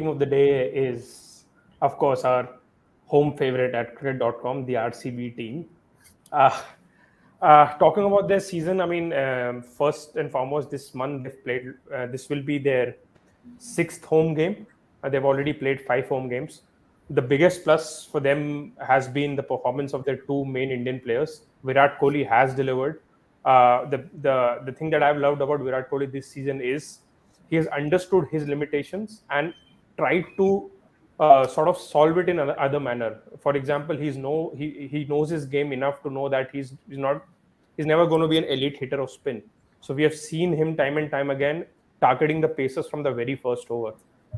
team of the day is, of course, our home favorite at cricket.com, the RCB team. Uh, Talking about their season, I mean, first and foremost, this month they've played. This will be their sixth home game. They've already played five home games. The biggest plus for them has been the performance of their two main Indian players. Virat Kohli has delivered. The thing that I've loved about Virat Kohli this season is he has understood his limitations and tried to sort of solve it in other manner. For example, he knows his game enough to know that he's never going to be an elite hitter of spin. So we have seen him time and time again targeting the paces from the very first over,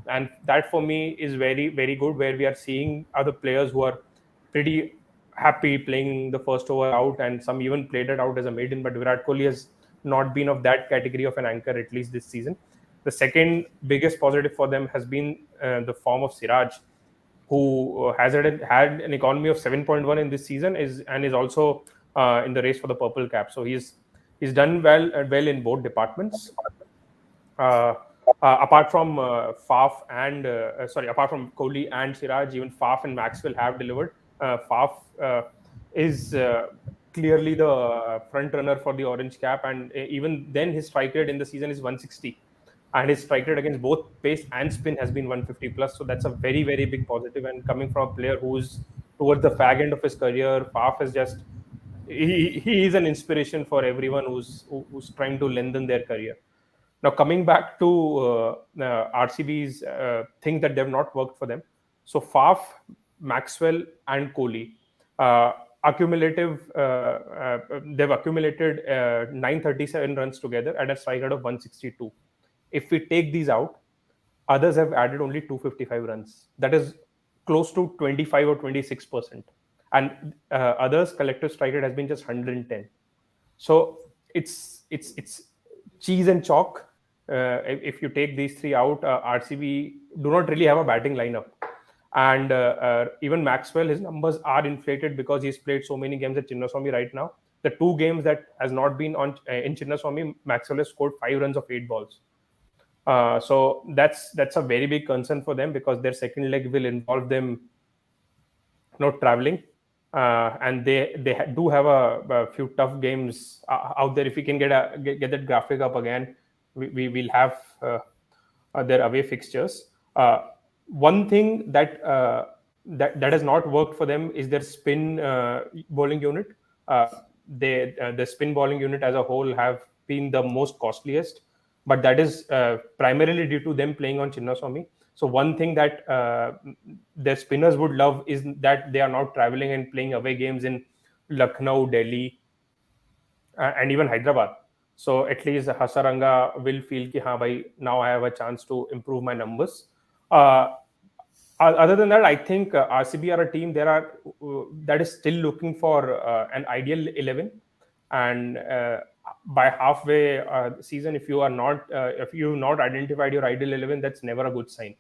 and that for me is very very good. Where we are seeing other players who are pretty happy playing the first over out, and some even played it out as a maiden. But Virat Kohli has not been of that category of an anchor, at least this season. The second biggest positive for them has been the form of Siraj, who had an economy of 7.1 in this season, is also in the race for the purple cap. So he's done well in both departments. Uh, Apart from apart from Kohli and Siraj, even Faf and Maxwell have delivered. Faf is clearly the front runner for the orange cap, and even then his strike rate in the season is 160, and his strike rate against both pace and spin has been 150 plus. So that's a very very big positive, and coming from a player who's towards the fag end of his career, Faf is just he is an inspiration for everyone who's trying to lengthen their career. Now, coming back to RCB's thing that they've not worked for them. So Faf, Maxwell, and Kohli, uh, they've accumulated 937 runs together at a strike rate of 162. If we take these out, others have added only 255 runs. That is close to 25 or 26%. And others' collective strike rate has been just 110. So it's cheese and chalk. If you take these three out, RCB do not really have a batting lineup, and even Maxwell, his numbers are inflated because he's played so many games at Chinnaswamy right now. The two games that has not been on in Chinnaswamy, Maxwell has scored 5 runs of 8 balls. So that's a very big concern for them, because their second leg will involve them traveling, and they do have a few tough games out there. If we can get that graphic up again, we will have their away fixtures. One thing that has not worked for them is their spin bowling unit. The spin bowling unit as a whole have been the most costliest, but that is primarily due to them playing on Chinnaswamy. So one thing that their spinners would love is that they are now traveling and playing away games in Lucknow, Delhi, and even Hyderabad. So at least Hasaranga will feel ki haan bhai, now I have a chance to improve my numbers. Other than that, I think RCB are a team that is still looking for an ideal 11, and by halfway season, if you've not identified your ideal 11, that's never a good sign.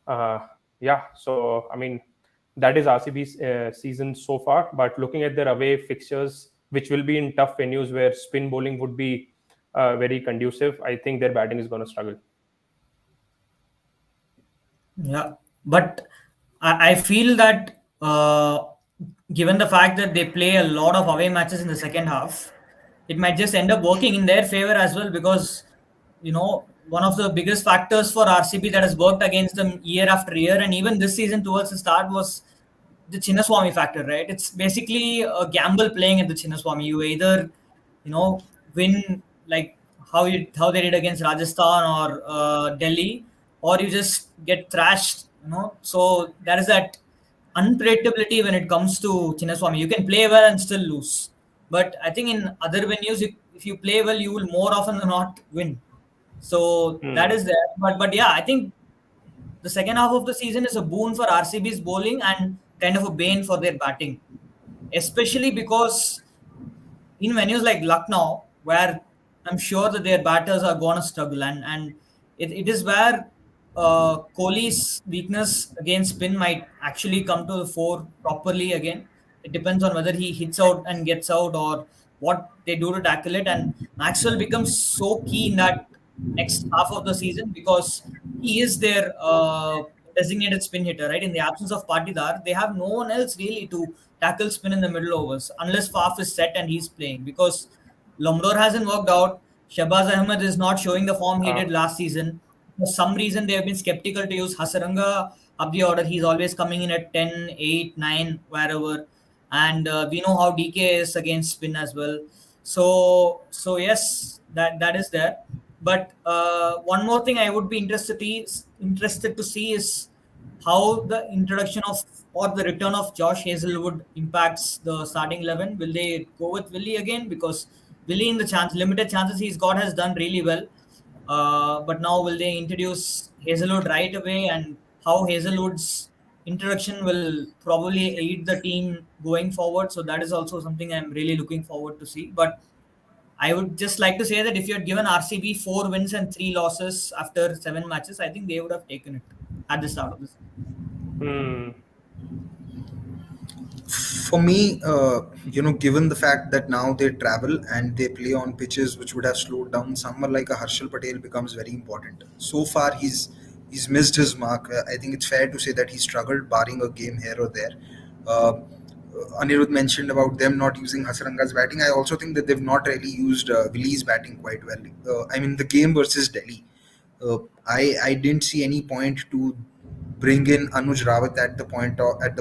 So I mean, that is RCB's season so far. But looking at their away fixtures, which will be in tough venues where spin bowling would be very conducive, I think their batting is going to struggle. Yeah, but I feel that given the fact that they play a lot of away matches in the second half, it might just end up working in their favor as well, because one of the biggest factors for RCB that has worked against them year after year, and even this season towards the start, was the Chinnaswamy factor, right? It's basically a gamble playing at the Chinnaswamy. You either win like how they did against Rajasthan or Delhi, or you just get thrashed. So there is that unpredictability when it comes to Chinnaswamy. You can play well and still lose, but I think in other venues, if you play well, you will more often than not win. So that is there. But yeah, I think the second half of the season is a boon for RCB's bowling and kind of a bane for their batting, especially because in venues like Lucknow, where I'm sure that their batters are going to struggle, and it is where Kohli's weakness against spin might actually come to the fore properly again. It depends on whether he hits out and gets out, or what they do to tackle it. And Maxwell becomes so key in that next half of the season, because he is their designated spin hitter, right? In the absence of Patidar, they have no one else really to tackle spin in the middle overs unless Faf is set and he's playing, because Lomdor hasn't worked out. Shabaz Ahmed is not showing the form he Uh, did last season. For some reason, they have been skeptical to use Hasaranga up the order. He's always coming in at 10, 8, 9, wherever. And we know how DK is against spin as well. So yes, that is there. But one more thing I would be interested to see is how the introduction of or the return of Josh Hazelwood impacts the starting 11. Will they go with Willie again? Because Willie, in the limited chances he's got, has done really well. But now will they introduce Hazelwood right away? And how Hazelwood's introduction will probably aid the team going forward. So that is also something I'm really looking forward to see. But I would just like to say that if you had given RCB 4 wins and 3 losses after 7 matches, I think they would have taken it at the start of the season. hmm. For me, given the fact that now they travel and they play on pitches which would have slowed down, someone like a Harshal Patel becomes very important. So far, he's missed his mark. I think it's fair to say that he struggled, barring a game here or there. Uh, Anirudh mentioned about them not using Hasaranga's batting. I also think that they've not really used Willie's batting quite well. I mean, the game versus Delhi, I didn't see any point to bring in Anuj Rawat at the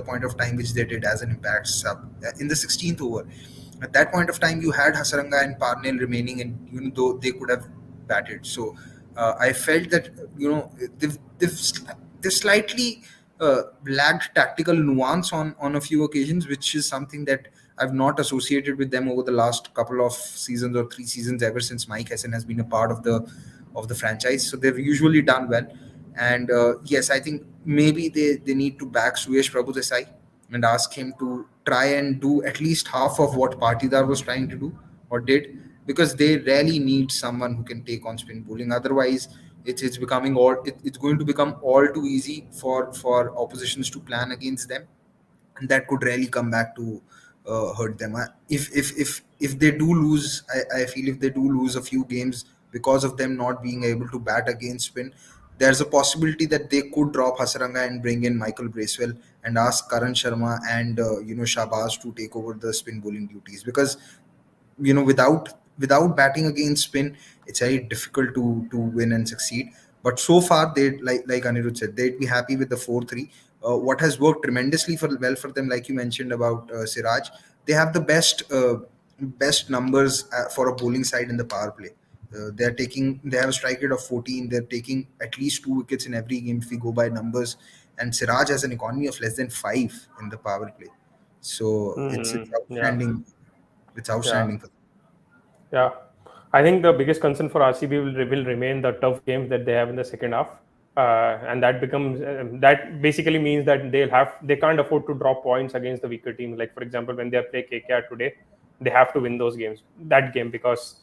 point of time which they did as an impact sub in the 16th over. At that point of time, you had Hasaranga and Parnell remaining, and though they could have batted. So I felt that they've slightly lacked tactical nuance on a few occasions, which is something that I've not associated with them over the last couple of seasons or 3 seasons ever since Mike Hessen has been a part of the franchise. So they've usually done well. And yes, I think maybe they need to back Suyesh Prabhu Desai and ask him to try and do at least half of what Patidar was trying to do or did, because they really need someone who can take on spin bowling. Otherwise, it's becoming it's going to become all too easy for oppositions to plan against them, and that could really come back to hurt them. If they do lose, I feel if they do lose a few games because of them not being able to bat against spin, there's a possibility that they could drop Hasaranga and bring in Michael Bracewell and ask Karan Sharma and Shabazz to take over the spin bowling duties, because without batting against spin, it's very difficult to win and succeed. But so far, they like Anirudh said, they'd be happy with the 4-3. What has worked tremendously for them, like you mentioned about Siraj, they have the best numbers for a bowling side in the power play. They have a strike rate of 14. They're taking at least 2 wickets in every game if we go by numbers, and Siraj has an economy of less than 5 in the power play. So it's Yeah, outstanding. It's yeah, outstanding for them. yeah. I think the biggest concern for RCB will remain the tough games that they have in the second half, and that basically means that they can't afford to drop points against the weaker teams. Like for example, when they play KKR today, they have to win that game, because